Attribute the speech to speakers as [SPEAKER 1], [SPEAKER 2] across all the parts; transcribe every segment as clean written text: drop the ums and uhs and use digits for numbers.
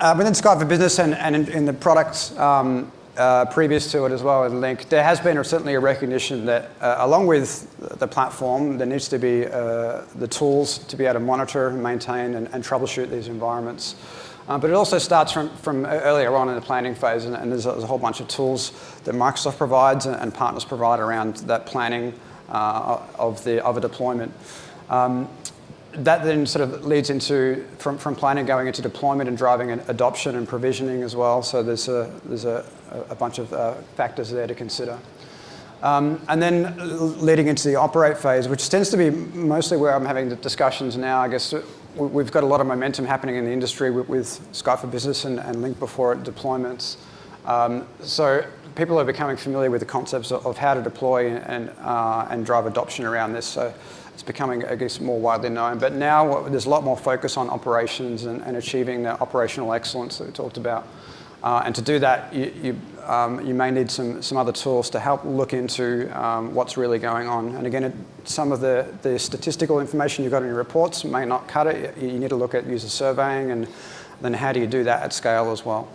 [SPEAKER 1] Within Skype for Business and in the products previous to it as well, in Link, there has been certainly a recognition that along with the platform, there needs to be the tools to be able to monitor, maintain, and troubleshoot these environments. But it also starts from earlier on in the planning phase, and there's a whole bunch of tools that Microsoft provides and partners provide around that planning of a deployment. That then sort of leads into, from planning going into deployment and driving adoption and provisioning as well. So there's a bunch of factors there to consider. And then leading into the operate phase, which tends to be mostly where I'm having the discussions now. I guess we've got a lot of momentum happening in the industry with Skype for Business and Link before it deployments. So people are becoming familiar with the concepts of how to deploy and drive adoption around this. So it's becoming, I guess, more widely known. But now there's a lot more focus on operations and achieving the operational excellence that we talked about. And to do that, you may need some other tools to help look into what's really going on. And again, some of the statistical information you've got in your reports may not cut it. You need to look at user surveying, and then how do you do that at scale as well.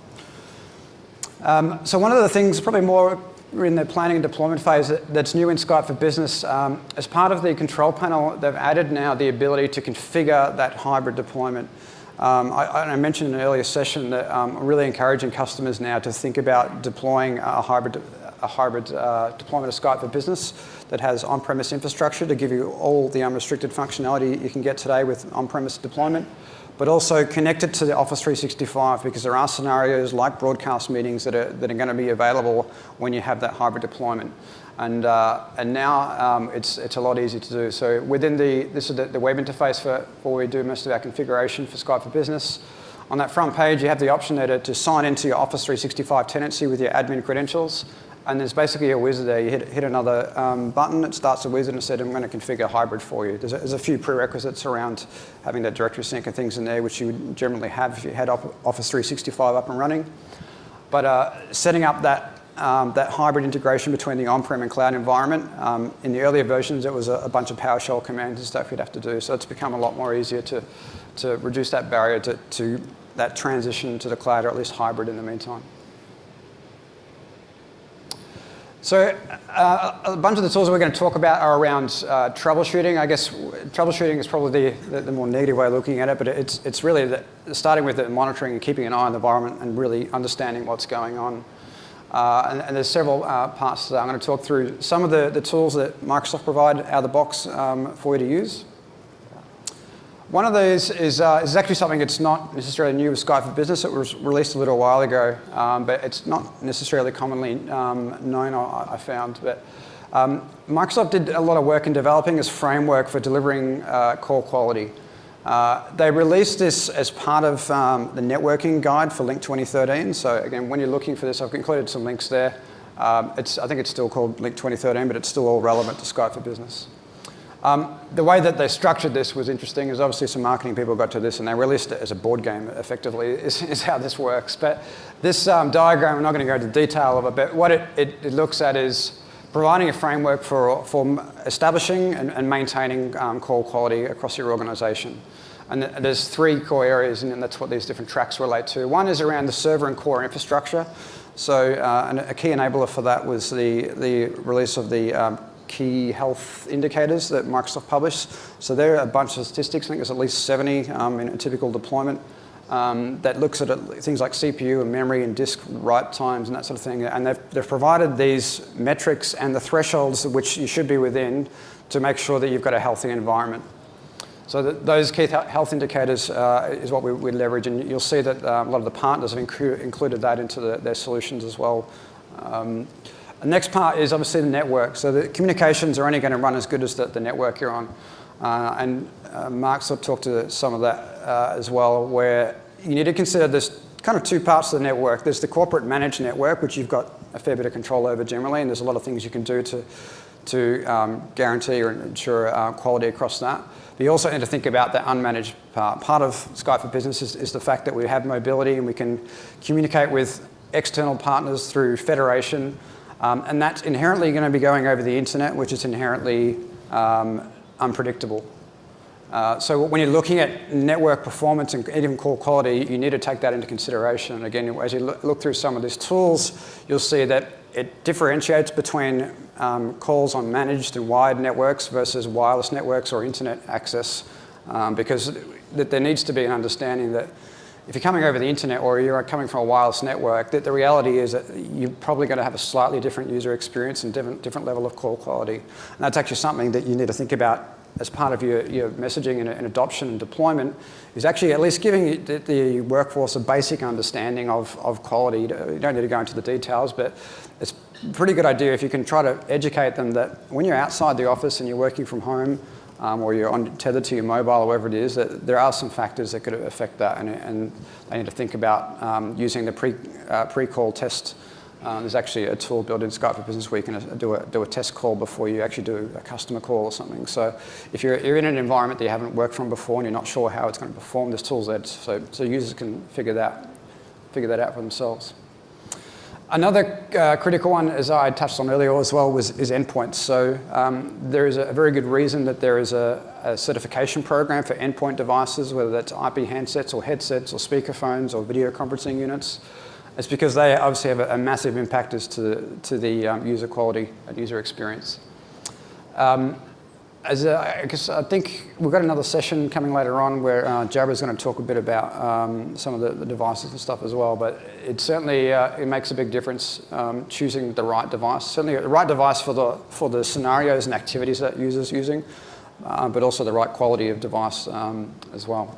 [SPEAKER 1] So one of the things, probably more in the planning and deployment phase, that's new in Skype for Business, as part of the control panel, they've added now the ability to configure that hybrid deployment. I mentioned in an earlier session that I'm really encouraging customers now to think about deploying a hybrid deployment of Skype for Business that has on-premise infrastructure to give you all the unrestricted functionality you can get today with on-premise deployment, but also connected to the Office 365, because there are scenarios like broadcast meetings that are going to be available when you have that hybrid deployment. And now it's a lot easier to do. So within this is the web interface for where we do most of our configuration for Skype for Business. On that front page, you have the option there to sign into your Office 365 tenancy with your admin credentials. And there's basically a wizard there. You hit another button, it starts a wizard and said, I'm going to configure hybrid for you. There's a few prerequisites around having that directory sync and things in there, which you would generally have if you had Office 365 up and running. But setting up that hybrid integration between the on-prem and cloud environment, in the earlier versions, it was a bunch of PowerShell commands and stuff you'd have to do. So it's become a lot more easier to reduce that barrier to that transition to the cloud, or at least hybrid in the meantime. So a bunch of the tools that we're going to talk about are around troubleshooting. I guess troubleshooting is probably the more negative way of looking at it, but it's really starting with the monitoring and keeping an eye on the environment and really understanding what's going on. And there's several parts to that. I'm going to talk through some of the tools that Microsoft provide out of the box for you to use. One of these is actually something that's not necessarily new with Skype for Business. It was released a little while ago, but it's not necessarily commonly known, I found. But Microsoft did a lot of work in developing this framework for delivering call quality. They released this as part of the networking guide for Link 2013. So again, when you're looking for this, I've included some links there. I think it's still called Link 2013, but it's still all relevant to Skype for Business. The way that they structured this was interesting. Is obviously some marketing people got to this and they released it as a board game, effectively, is how this works. But this diagram, I'm not going to go into detail of it, but what it looks at is providing a framework for establishing and maintaining call quality across your organization. And there's three core areas, and that's what these different tracks relate to. One is around the server and core infrastructure. So and a key enabler for that was the release of the key health indicators that Microsoft published. So there are a bunch of statistics. I think there's at least 70 in a typical deployment that looks at things like CPU and memory and disk write times and that sort of thing. And they've provided these metrics and the thresholds which you should be within to make sure that you've got a healthy environment. So those key health indicators is what we leverage, and you'll see that a lot of the partners have included that into their solutions as well. The next part is obviously the network. So the communications are only going to run as good as the network you're on. And Mark sort of talked to some of that as well, where you need to consider there's kind of two parts of the network. There's the corporate managed network, which you've got a fair bit of control over generally, and there's a lot of things you can do to guarantee or ensure quality across that. But you also need to think about the unmanaged part. Part of Skype for Business is the fact that we have mobility and we can communicate with external partners through federation. And that's inherently going to be going over the internet, which is inherently unpredictable. So when you're looking at network performance and even call quality, you need to take that into consideration. And again, as you look through some of these tools, you'll see that it differentiates between calls on managed and wired networks versus wireless networks or internet access, because there needs to be an understanding that if you're coming over the internet or you're coming from a wireless network, that the reality is that you're probably going to have a slightly different user experience and different level of call quality. And that's actually something that you need to think about as part of your messaging and adoption and deployment, is actually at least giving the workforce a basic understanding of quality. You don't need to go into the details, but it's a pretty good idea if you can try to educate them that when you're outside the office and you're working from home, or you're tethered to your mobile or whatever it is, that there are some factors that could affect that, and they need to think about using the pre-call test. There's actually a tool built in Skype for Business where you can do a test call before you actually do a customer call or something. So if you're in an environment that you haven't worked from before and you're not sure how it's going to perform, there's tools there so users can figure that out for themselves. Another critical one, as I touched on earlier as well, is endpoints. So there is a very good reason that there is a certification program for endpoint devices, whether that's IP handsets or headsets or speakerphones or video conferencing units. It's because they obviously have a massive impact as to the user quality and user experience. I think we've got another session coming later on where Jabba's going to talk a bit about some of the devices and stuff as well, but it certainly it makes a big difference choosing the right device. Certainly the right device for the scenarios and activities that users using, but also the right quality of device as well.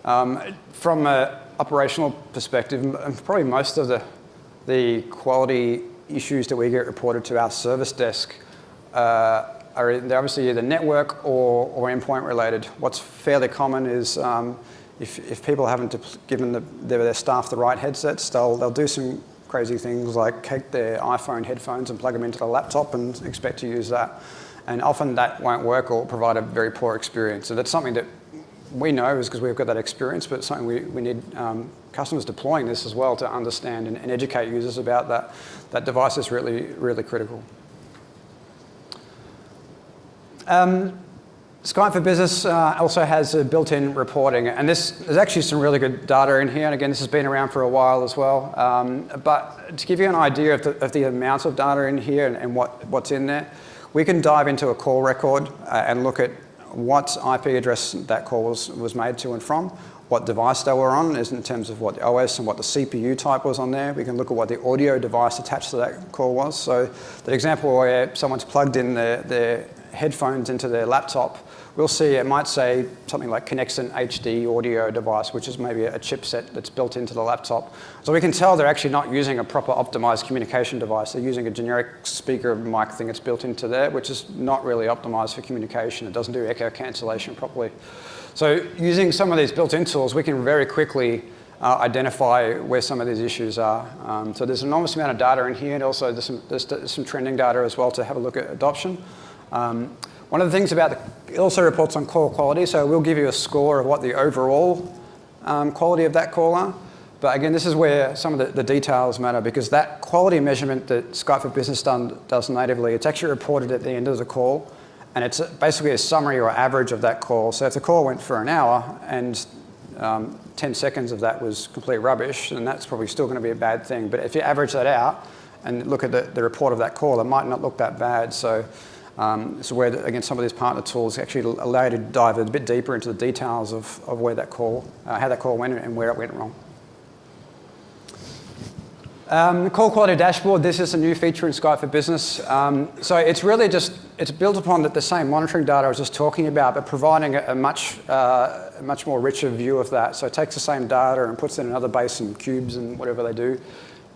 [SPEAKER 1] From an operational perspective, probably most of the quality issues that we get reported to our service desk they're obviously either network or endpoint related. What's fairly common is if people haven't given their staff the right headsets, they'll do some crazy things like take their iPhone headphones and plug them into the laptop and expect to use that. And often that won't work or provide a very poor experience. So that's something that we know is because we've got that experience, but it's something we need customers deploying this as well to understand and educate users about that. That device is really, really critical. Skype for Business also has a built-in reporting, and there's actually some really good data in here, and again, this has been around for a while as well. But to give you an idea of the amount of data in here and what's in there, we can dive into a call record and look at what IP address that call was made to and from, what device they were on, is in terms of what the OS and what the CPU type was on there. We can look at what the audio device attached to that call was. So the example where someone's plugged in their headphones into their laptop, we'll see it might say something like connects an HD audio device, which is maybe a chipset that's built into the laptop. So we can tell they're actually not using a proper optimized communication device. They're using a generic speaker mic thing that's built into there, which is not really optimized for communication. It doesn't do echo cancellation properly. So using some of these built-in tools, we can very quickly identify where some of these issues are. So there's an enormous amount of data in here, and also there's some trending data as well to have a look at adoption. One of the things about it also reports on call quality, so we'll give you a score of what the overall quality of that call are. But again, this is where some of the details matter, because that quality measurement that Skype for Business does natively, it's actually reported at the end of the call, and it's basically a summary or average of that call. So if the call went for an hour and 10 seconds of that was complete rubbish, then that's probably still going to be a bad thing. But if you average that out and look at the report of that call, it might not look that bad. So where, again, some of these partner tools actually allow you to dive a bit deeper into the details of where that call, how that call went and where it went wrong. The call quality dashboard, this is a new feature in Skype for Business. So it's really it's built upon the same monitoring data I was just talking about, but providing a much more richer view of that. So it takes the same data and puts it in another base and cubes and whatever they do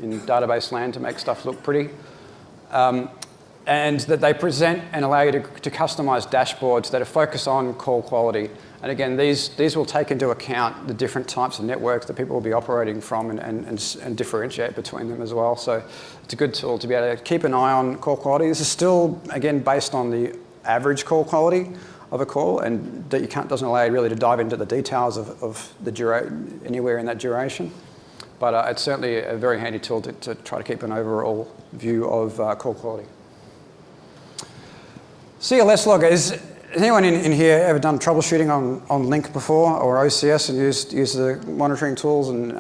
[SPEAKER 1] in database land to make stuff look pretty. And that they present and allow you to customize dashboards that are focused on call quality. And again, these will take into account the different types of networks that people will be operating from and differentiate between them as well. So it's a good tool to be able to keep an eye on call quality. This is still, again, based on the average call quality of a call, and that doesn't allow you really to dive into the details of anywhere in that duration. But it's certainly a very handy tool to try to keep an overall view of call quality. CLS logger is has anyone in here ever done troubleshooting on Link before, or OCS, and used the monitoring tools and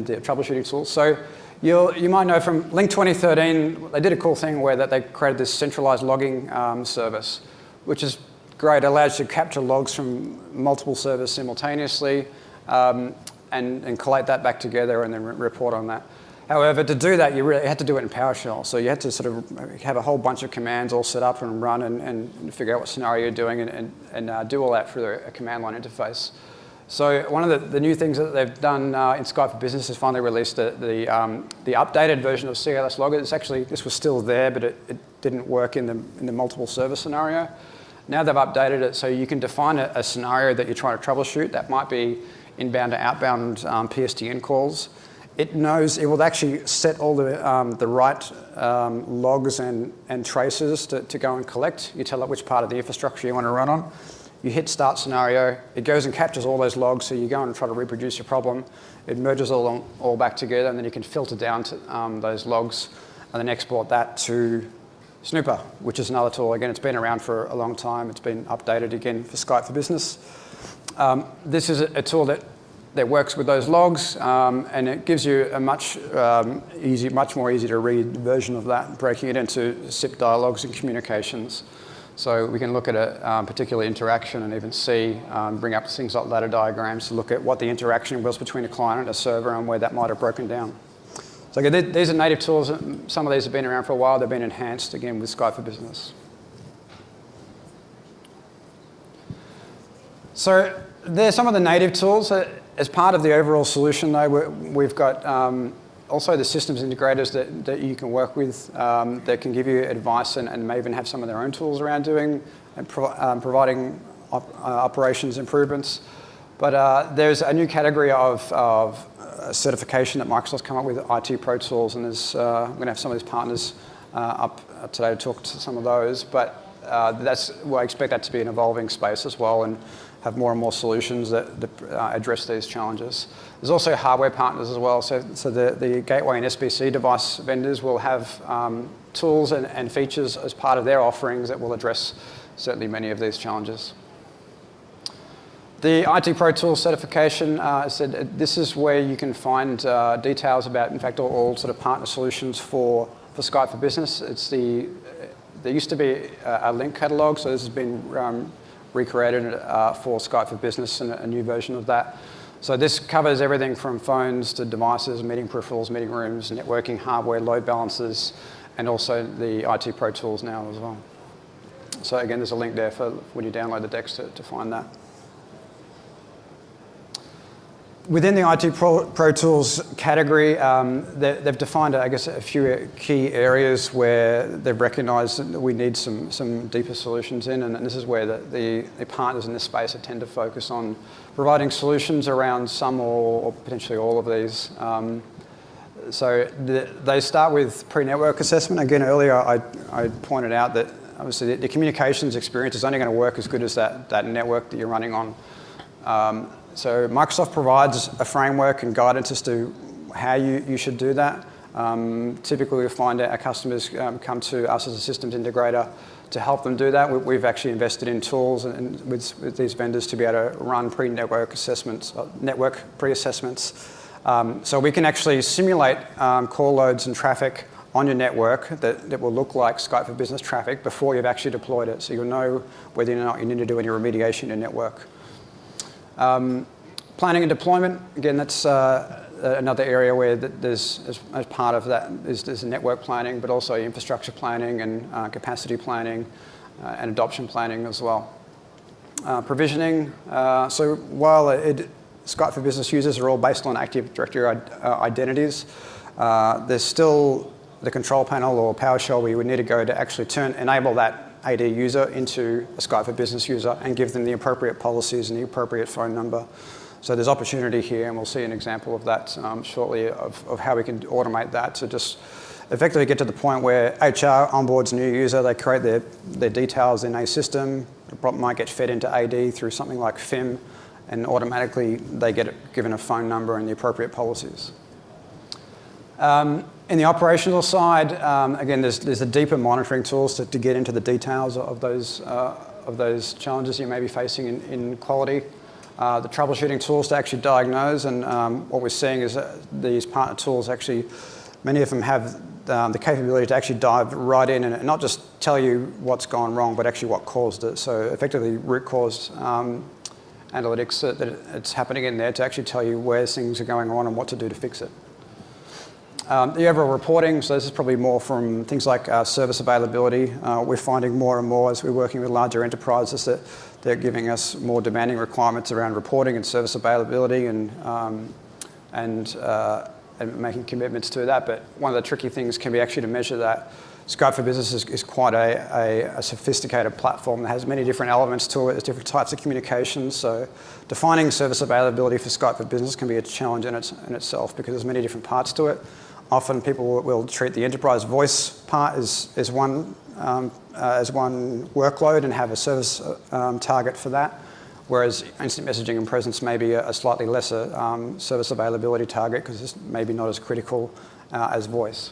[SPEAKER 1] the troubleshooting tools? So you might know from Link 2013, they did a cool thing where they created this centralized logging service, which is great. It allows you to capture logs from multiple servers simultaneously and collate that back together and then report on that. However, to do that, you really had to do it in PowerShell. So you had to sort of have a whole bunch of commands all set up and run and figure out what scenario you're doing and do all that through a command line interface. So one of the new things that they've done in Skype for Business is finally released the updated version of CLS Logger. This was still there, but it didn't work in the multiple server scenario. Now they've updated it so you can define a scenario that you're trying to troubleshoot. That might be inbound to outbound PSTN calls. It will actually set all the right logs and traces to go and collect. You tell it which part of the infrastructure you want to run on. You hit start scenario. It goes and captures all those logs, so you go and try to reproduce your problem. It merges all back together, and then you can filter down to those logs and then export that to Snooper, which is another tool. Again, it's been around for a long time. It's been updated again for Skype for Business. This is a tool that works with those logs, and it gives you a much more easy to read version of that, breaking it into SIP dialogues and communications. So we can look at a particular interaction and even see, bring up things like ladder diagrams to look at what the interaction was between a client and a server and where that might have broken down. So again, these are native tools. Some of these have been around for a while. They've been enhanced, again, with Skype for Business. So there's some of the native tools. As part of the overall solution, though, we've got also the systems integrators that you can work with that can give you advice and may even have some of their own tools around doing and providing operations improvements. But there's a new category of certification that Microsoft's come up with, IT Pro Tools, and I'm going to have some of these partners up today to talk to some of those. But I expect that to be an evolving space as well, and have more and more solutions that address these challenges. There's also hardware partners as well. So the gateway and SBC device vendors will have tools and features as part of their offerings that will address certainly many of these challenges. The IT Pro Tools certification, I said this is where you can find details about, in fact, all sort of partner solutions for Skype for Business. There used to be a link catalog, so this has been recreated for Skype for Business and a new version of that. So this covers everything from phones to devices, meeting peripherals, meeting rooms, networking, hardware, load balancers, and also the IT Pro Tools now as well. So again, there's a link there for when you download the decks to find that. Within the IT Pro Tools category, they've defined, I guess, a few key areas where they've recognised that we need some deeper solutions in, and this is where the partners in this space tend to focus on providing solutions around some or potentially all of these. So they start with pre-network assessment. Again, earlier I pointed out that obviously the communications experience is only going to work as good as that network that you're running on. So Microsoft provides a framework and guidance as to how you should do that. Typically, we find our customers come to us as a systems integrator to help them do that. We've actually invested in tools and with these vendors to be able to run pre-network assessments, network pre-assessments. So we can actually simulate call loads and traffic on your network that will look like Skype for Business traffic before you've actually deployed it. So you'll know whether or not you need to do any remediation in your network. Planning and deployment, again, that's another area where there's, as part of that, there's network planning, but also infrastructure planning and capacity planning and adoption planning as well. Provisioning, so while Skype for Business users are all based on Active Directory identities, there's still the control panel or PowerShell where you would need to go to actually enable that AD user into a Skype for Business user and give them the appropriate policies and the appropriate phone number. So there's opportunity here, and we'll see an example of that shortly of how we can automate that to just effectively get to the point where HR onboards a new user, they create their details in a system, it might get fed into AD through something like FIM, and automatically they get given a phone number and the appropriate policies. In the operational side, again, there's the deeper monitoring tools to get into the details of those of those challenges you may be facing in quality. The troubleshooting tools to actually diagnose, and what we're seeing is that these partner tools actually, many of them have the capability to actually dive right in and not just tell you what's gone wrong, but actually what caused it. So effectively root cause analytics that it's happening in there to actually tell you where things are going on and what to do to fix it. The overall reporting, so this is probably more from things like service availability. We're finding more and more as we're working with larger enterprises that they're giving us more demanding requirements around reporting and service availability and making commitments to that. But one of the tricky things can be actually to measure that. Skype for Business is quite a sophisticated platform that has many different elements to it. There's different types of communications. So defining service availability for Skype for Business can be a challenge in itself because there's many different parts to it. Often people will treat the enterprise voice part as one workload and have a service target for that, whereas instant messaging and presence may be a slightly lesser service availability target because it's maybe not as critical as voice.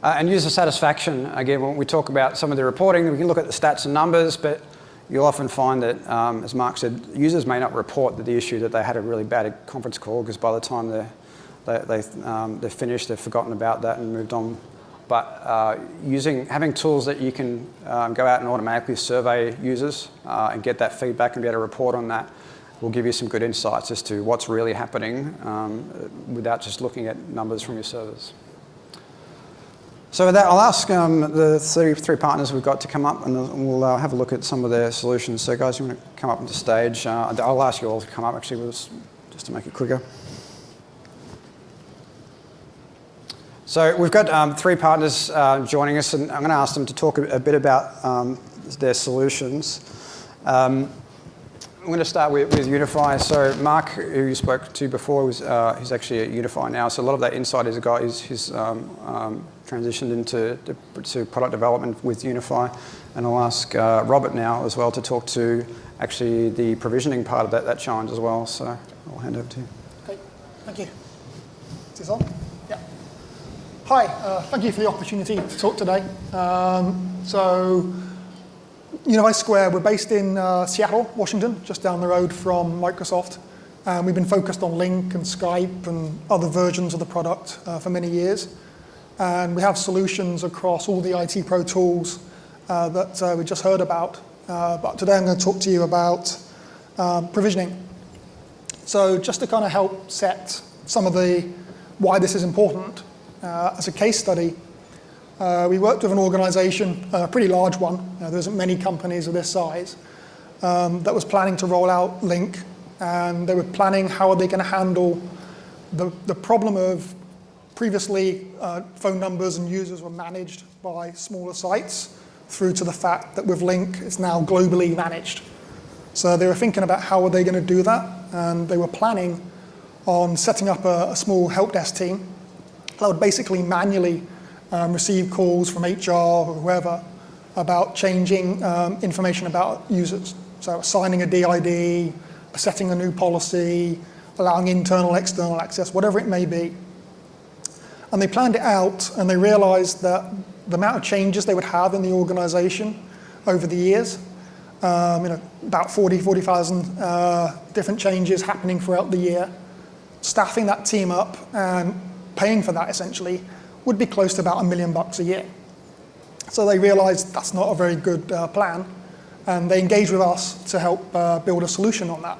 [SPEAKER 1] And user satisfaction, again, when we talk about some of the reporting, we can look at the stats and numbers, but you'll often find that, as Mark said, users may not report the issue that they had a really bad conference call because by the time they're finished, they've forgotten about that and moved on. But having tools that you can go out and automatically survey users and get that feedback and be able to report on that will give you some good insights as to what's really happening without just looking at numbers from your servers. So with that, I'll ask the three partners we've got to come up and we'll have a look at some of their solutions. So guys, you want to come up onto stage? I'll ask you all to come up actually just to make it quicker. So we've got three partners joining us, and I'm going to ask them to talk a bit about their solutions. I'm going to start with Unify. So Mark, who you spoke to before, he's actually at Unify now. So a lot of that insight he's got is he's transitioned into product development with Unify. And I'll ask Robert now as well to talk to actually the provisioning part of that challenge as well. So I'll hand over to you.
[SPEAKER 2] Okay, thank you. Is this on? Yeah. Hi, thank you for the opportunity to talk today. So Unify Square, we're based in Seattle, Washington, just down the road from Microsoft. We've been focused on Lync and Skype and other versions of the product for many years. And we have solutions across all the IT Pro tools that we just heard about. But today I'm going to talk to you about provisioning. So just to kind of help set some of the why this is important, as a case study, we worked with an organization, a pretty large one, there isn't many companies of this size, that was planning to roll out Lync, and they were planning how are they going to handle the problem of previously phone numbers and users were managed by smaller sites through to the fact that with Lync it's now globally managed. So they were thinking about how are they going to do that, and they were planning on setting up a small help desk team that would basically manually receive calls from HR or whoever about changing information about users. So assigning a DID, setting a new policy, allowing internal, external access, whatever it may be. And they planned it out, and they realized that the amount of changes they would have in the organization over the years, about 40,000 different changes happening throughout the year, staffing that team up and paying for that essentially would be close to about $1 million a year. So they realized that's not a very good plan, and they engaged with us to help build a solution on that.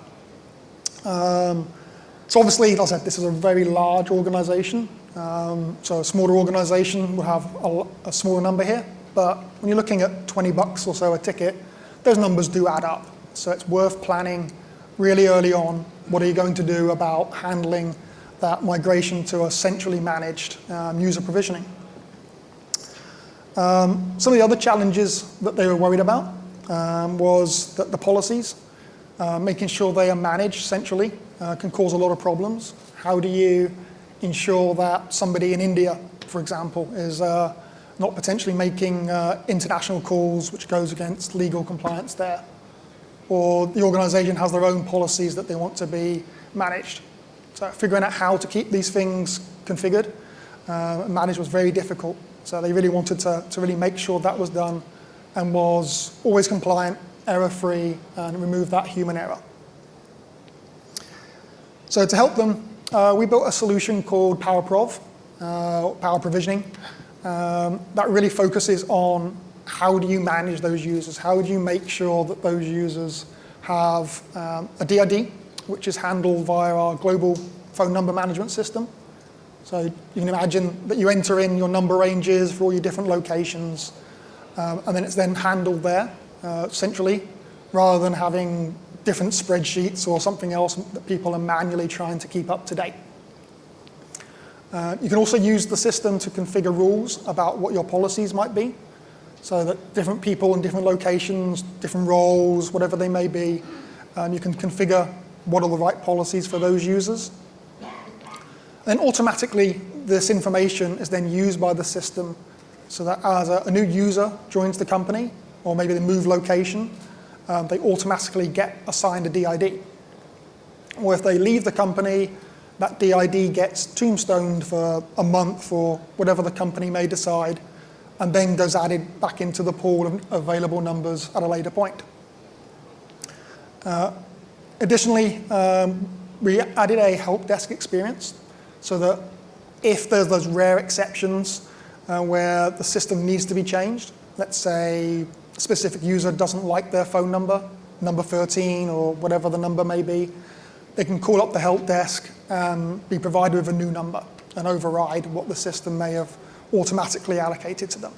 [SPEAKER 2] So obviously, like I said, this is a very large organization. So a smaller organization will have a smaller number here, but when you're looking at $20 or so a ticket, those numbers do add up. So it's worth planning really early on. What are you going to do about handling that migration to a centrally managed user provisioning? Some of the other challenges that they were worried about was that the policies, making sure they are managed centrally, can cause a lot of problems. How do you ensure that somebody in India, for example, is not potentially making international calls, which goes against legal compliance there? Or the organization has their own policies that they want to be managed. So figuring out how to keep these things configured and managed was very difficult. So they really wanted to really make sure that was done and was always compliant, error-free, and removed that human error. So to help them, we built a solution called Prov, Power Provisioning, that really focuses on how do you manage those users? How do you make sure that those users have a DID, which is handled via our global phone number management system. So you can imagine that you enter in your number ranges for all your different locations, and then it's then handled there centrally, rather than having different spreadsheets or something else that people are manually trying to keep up to date. You can also use the system to configure rules about what your policies might be, so that different people in different locations, different roles, whatever they may be, you can configure what are the right policies for those users. Then automatically, this information is then used by the system so that as a new user joins the company, or maybe they move location, they automatically get assigned a DID. Or if they leave the company, that DID gets tombstoned for a month or whatever the company may decide, and then goes added back into the pool of available numbers at a later point. Additionally, we added a help desk experience so that if there's those rare exceptions where the system needs to be changed, let's say a specific user doesn't like their phone number, number 13 or whatever the number may be, they can call up the help desk and be provided with a new number and override what the system may have automatically allocated to them.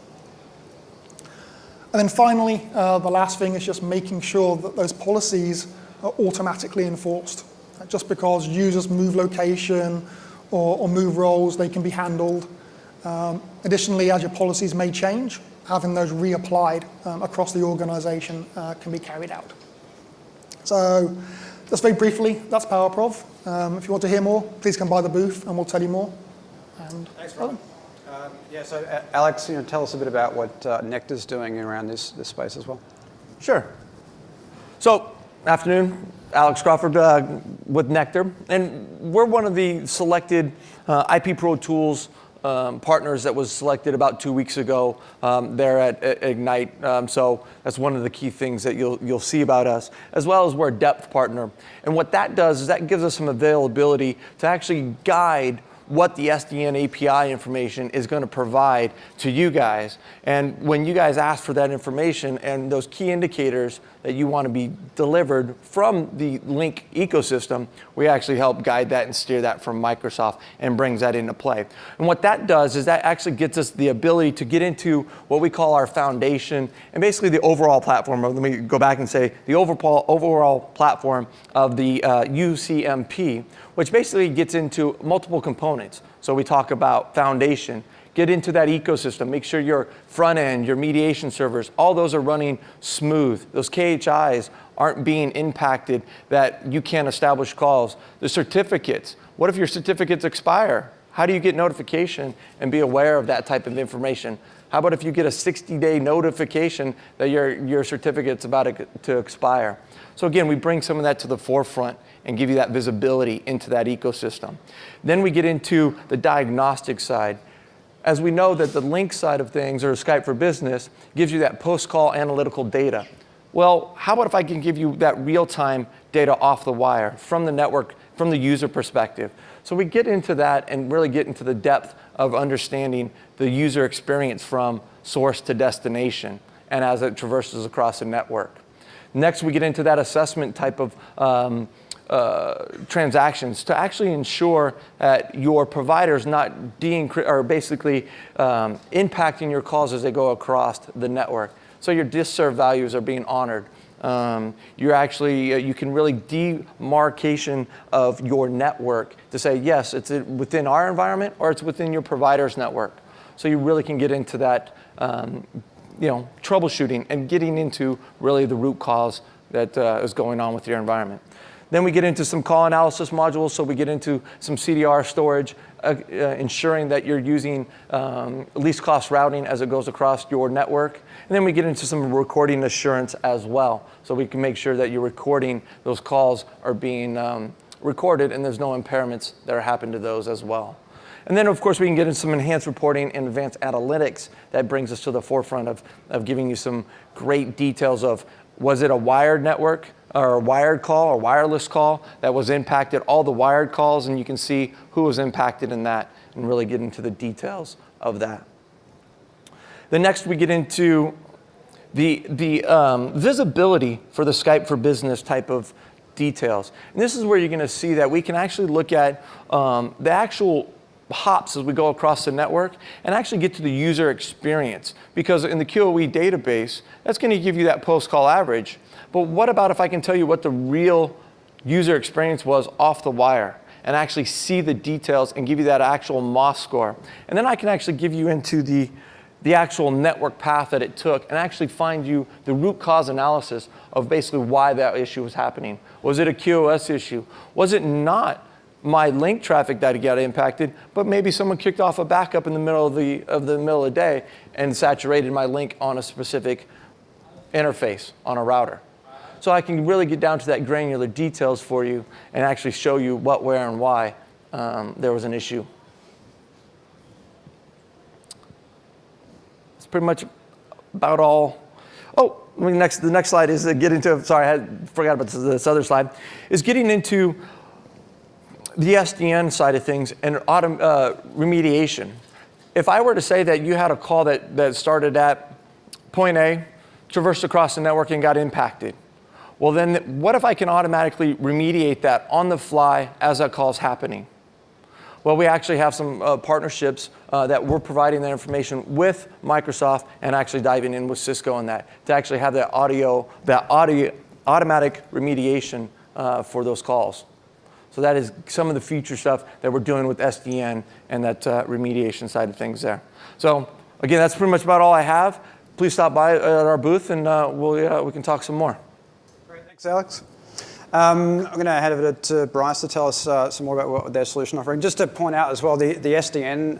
[SPEAKER 2] And then finally, the last thing is just making sure that those policies are automatically enforced. Just because users move location or move roles, they can be handled. Additionally, as your policies may change, having those reapplied across the organization can be carried out. So just very briefly, that's Prov. If you want to hear more, please come by the booth and we'll tell you more. And
[SPEAKER 1] thanks, Rob. So Alex, tell us a bit about what Nectar's doing around this space as well.
[SPEAKER 3] Sure. So, afternoon, Alex Crawford with Nectar, and we're one of the selected IP Pro Tools partners that was selected about 2 weeks ago there at Ignite. So that's one of the key things that you'll see about us, as well as we're a depth partner. And what that does is that gives us some availability to actually guide what the SDN API information is going to provide to you guys. And when you guys ask for that information and those key indicators that you want to be delivered from the Link ecosystem, we actually help guide that and steer that from Microsoft and brings that into play. And what that does is that actually gets us the ability to get into what we call our foundation and basically the overall platform. Let me go back and say the overall platform of the UCMP, which basically gets into multiple components. So we talk about foundation, get into that ecosystem, make sure your front end, your mediation servers, all those are running smooth. Those KHIs aren't being impacted, that you can't establish calls. The certificates, what if your certificates expire? How do you get notification and be aware of that type of information? How about if you get a 60-day notification that your certificate's about to expire? So again, we bring some of that to the forefront and give you that visibility into that ecosystem. Then we get into the diagnostic side. As we know that the Link side of things, or Skype for Business, gives you that post-call analytical data. Well, how about if I can give you that real-time data off the wire from the network, from the user perspective? So we get into that and really get into the depth of understanding the user experience from source to destination and as it traverses across the network. Next, we get into that assessment type of transactions to actually ensure that your provider is not basically impacting your calls as they go across the network. So your dis-serve values are being honored. You can really demarcation of your network to say, yes, it's within our environment or it's within your provider's network. So you really can get into that troubleshooting and getting into really the root cause that is going on with your environment. Then we get into some call analysis modules, so we get into some CDR storage, ensuring that you're using least cost routing as it goes across your network. And then we get into some recording assurance as well, so we can make sure that you're recording, those calls are being recorded and there's no impairments that are happening to those as well. And then, of course, we can get into some enhanced reporting and advanced analytics that brings us to the forefront of giving you some great details of, was it a wired network or a wired call or wireless call that was impacted, all the wired calls, and you can see who was impacted in that and really get into the details of that. Then next we get into the visibility for the Skype for Business type of details. And this is where you're going to see that we can actually look at the actual hops as we go across the network and actually get to the user experience. Because in the QoE database, that's going to give you that post-call average. But what about if I can tell you what the real user experience was off the wire and actually see the details and give you that actual MOS score? And then I can actually give you into the actual network path that it took and actually find you the root cause analysis of basically why that issue was happening. Was it a QoS issue? Was it not my link traffic that got impacted, but maybe someone kicked off a backup in the middle of the day and saturated my link on a specific interface on a router? So I can really get down to that granular details for you and actually show you what, where, and why there was an issue. It's pretty much about all. Oh, the next slide is get into, sorry, I forgot about this other slide, is getting into the SDN side of things and remediation. If I were to say that you had a call that started at point A, traversed across the network and got impacted, well then what if I can automatically remediate that on the fly as that call is happening? Well, we actually have some partnerships that we're providing that information with Microsoft and actually diving in with Cisco on that to actually have that automatic remediation for those calls. So that is some of the future stuff that we're doing with SDN and that remediation side of things there. So again, that's pretty much about all I have. Please stop by at our booth and we can talk some more.
[SPEAKER 1] Great, thanks, Alex. I'm going to hand over to Bryce to tell us some more about what their solution offering. Just to point out as well, the SDN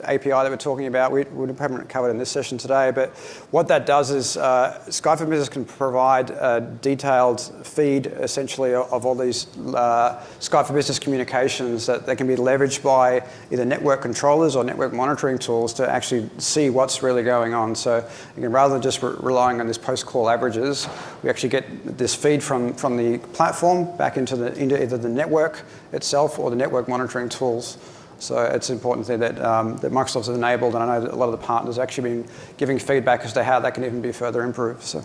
[SPEAKER 1] API that we're talking about, we haven't covered in this session today, but what that does is Skype for Business can provide a detailed feed, essentially, of all these Skype for Business communications that can be leveraged by either network controllers or network monitoring tools to actually see what's really going on. So again, rather than just relying on this post-call averages, we actually get this feed from the platform back into either the network itself or the network monitoring tools. So it's important that Microsoft has enabled, and I know that a lot of the partners have actually been giving feedback as to how that can even be further improved. So,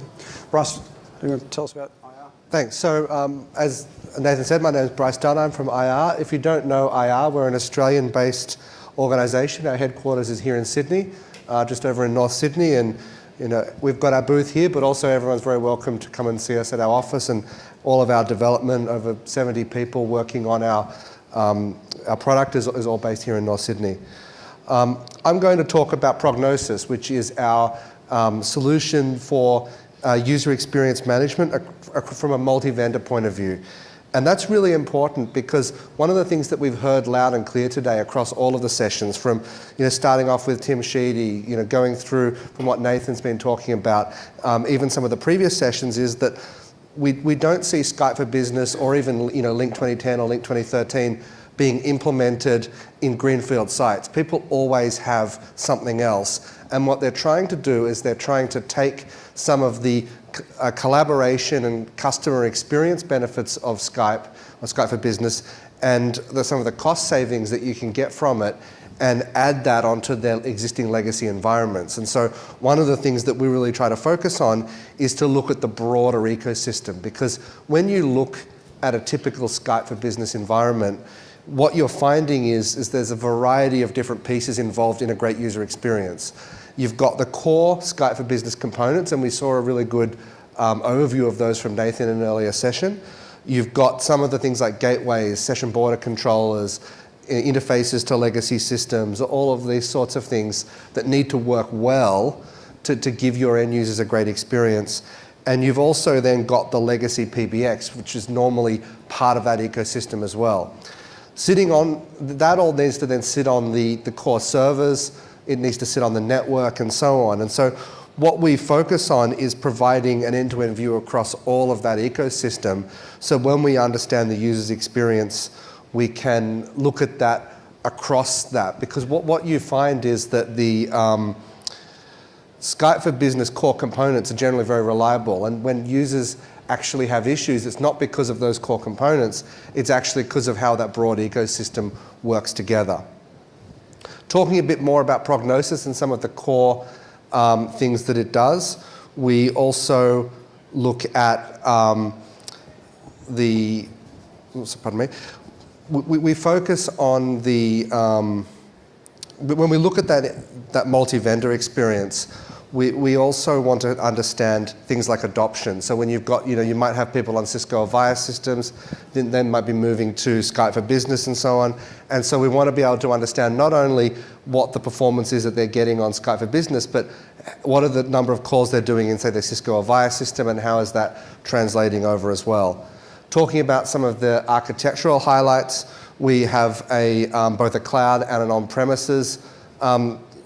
[SPEAKER 1] Bryce, do you want to tell us about IR?
[SPEAKER 4] Thanks. So, as Nathan said, my name is Bryce Dunn. I'm from IR. If you don't know IR, we're an Australian-based organisation. Our headquarters is here in Sydney, just over in North Sydney, and we've got our booth here, but also everyone's very welcome to come and see us at our office, and all of our development, over 70 people working on our product is all based here in North Sydney. I'm going to talk about Prognosis, which is our solution for user experience management from a multi-vendor point of view. And that's really important because one of the things that we've heard loud and clear today across all of the sessions, from starting off with Tim Sheedy, going through from what Nathan's been talking about, even some of the previous sessions, is that we don't see Skype for Business or even Link 2010 or Link 2013 being implemented in greenfield sites. People always have something else. And what they're trying to do is they're trying to take some of the collaboration and customer experience benefits of Skype, or Skype for Business, and some of the cost savings that you can get from it, and add that onto their existing legacy environments. And so one of the things that we really try to focus on is to look at the broader ecosystem, because when you look at a typical Skype for Business environment, what you're finding is there's a variety of different pieces involved in a great user experience. You've got the core Skype for Business components, and we saw a really good overview of those from Nathan in an earlier session. You've got some of the things like gateways, session border controllers, interfaces to legacy systems, all of these sorts of things that need to work well to give your end users a great experience. And you've also then got the legacy PBX, which is normally part of that ecosystem as well. Sitting on, that all needs to then sit on the core servers, it needs to sit on the network and so on. And so what we focus on is providing an end-to-end view across all of that ecosystem. So when we understand the user's experience, we can look at that across that, because what you find is that the Skype for Business core components are generally very reliable, and when users actually have issues, it's not because of those core components, it's actually because of how that broad ecosystem works together. Talking a bit more about Prognosis and some of the core things that it does, we also look at we focus on the, when we look at that multi-vendor experience, we also want to understand things like adoption. So when you've got, you might have people on Cisco Avaya systems, then they might be moving to Skype for Business and so on. And so we want to be able to understand not only what the performance is that they're getting on Skype for Business, but what are the number of calls they're doing in, say, their Cisco Avaya system, and how is that translating over as well. Talking about some of the architectural highlights, we have both a cloud and an on-premises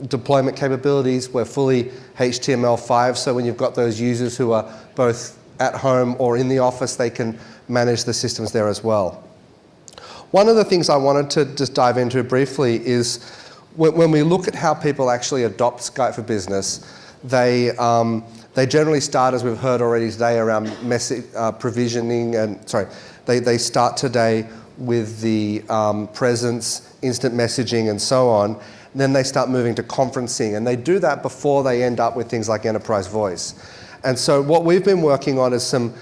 [SPEAKER 4] deployment capabilities. We're fully HTML5, so when you've got those users who are both at home or in the office, they can manage the systems there as well. One of the things I wanted to just dive into briefly is when we look at how people actually adopt Skype for Business, they generally start, as we've heard already today, around message provisioning, and they start today with the presence, instant messaging, and so on. Then they start moving to conferencing, and they do that before they end up with things like enterprise voice. And so what we've been working on is some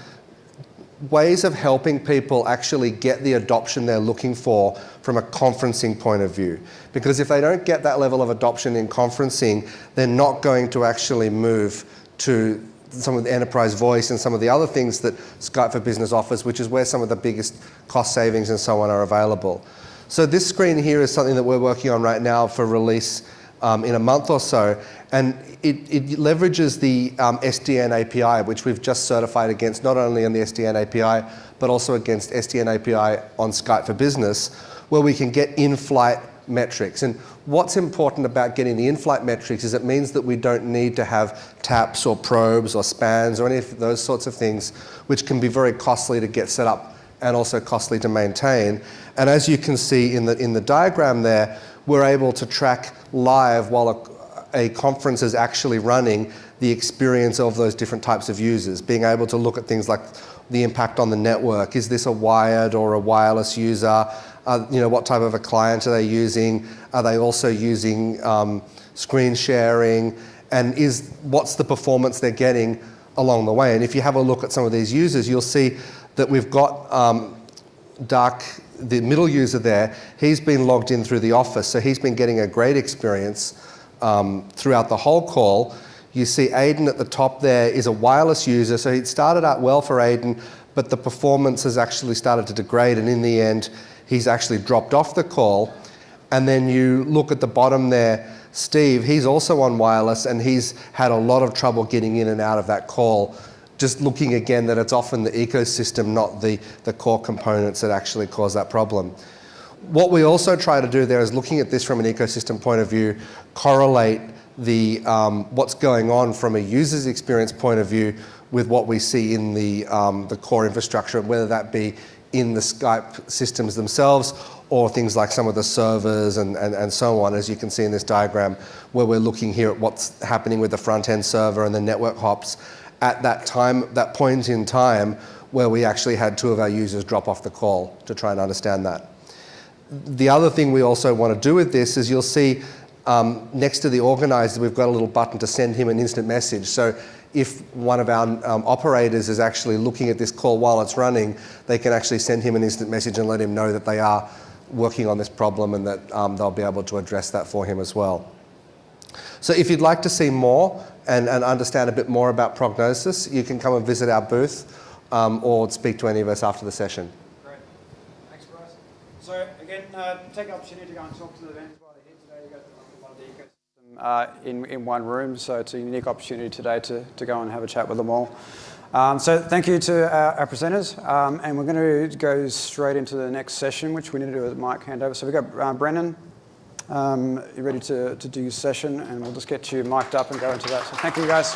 [SPEAKER 4] ways of helping people actually get the adoption they're looking for from a conferencing point of view. Because if they don't get that level of adoption in conferencing, they're not going to actually move to some of the enterprise voice and some of the other things that Skype for Business offers, which is where some of the biggest cost savings and so on are available. So this screen here is something that we're working on right now for release in a month or so, and it leverages the SDN API, which we've just certified against, not only on the SDN API, but also against SDN API on Skype for Business, where we can get in-flight metrics. And what's important about getting the in-flight metrics is it means that we don't need to have taps or probes or spans or any of those sorts of things, which can be very costly to get set up and also costly to maintain. And as you can see in the diagram there, we're able to track live while a conference is actually running the experience of those different types of users, being able to look at things like the impact on the network. Is this a wired or a wireless user? What type of a client are they using? Are they also using screen sharing? And what's the performance they're getting along the way? And if you have a look at some of these users, you'll see that we've got Dark, the middle user there. He's been logged in through the office, so he's been getting a great experience throughout the whole call. You see Aiden at the top there is a wireless user, so it started out well for Aiden, but the performance has actually started to degrade, and in the end, he's actually dropped off the call. And then you look at the bottom there, Steve, he's also on wireless, and he's had a lot of trouble getting in and out of that call. Just looking again that it's often the ecosystem, not the core components that actually cause that problem. What we also try to do there is looking at this from an ecosystem point of view, correlate the what's going on from a user's experience point of view with what we see in the core infrastructure, whether that be in the Skype systems themselves or things like some of the servers and so on, as you can see in this diagram, where we're looking here at what's happening with the front-end server and the network hops at that point in time where we actually had 2 of our users drop off the call, to try and understand that. The other thing we also want to do with this is you'll see next to the organizer, we've got a little button to send him an instant message. So if one of our operators is actually looking at this call while it's running, they can actually send him an instant message and let him know that they are working on this problem and that they'll be able to address that for him as well. So if you'd like to see more and understand a bit more about Prognosis, you can come and visit our booth or speak to any of us after the session.
[SPEAKER 1] Great. Thanks, Bryce. So again, take the opportunity to go and talk to the vendors while they're here today. You got a lot of the ecosystem in one room, so it's a unique opportunity today to go and have a chat with them all. So thank you to our presenters, and we're going to go straight into the next session, which we need to do with mic handover. So we've got Brendan. You ready to do your session, and we'll just get you mic'd up and go into that. So thank you, guys.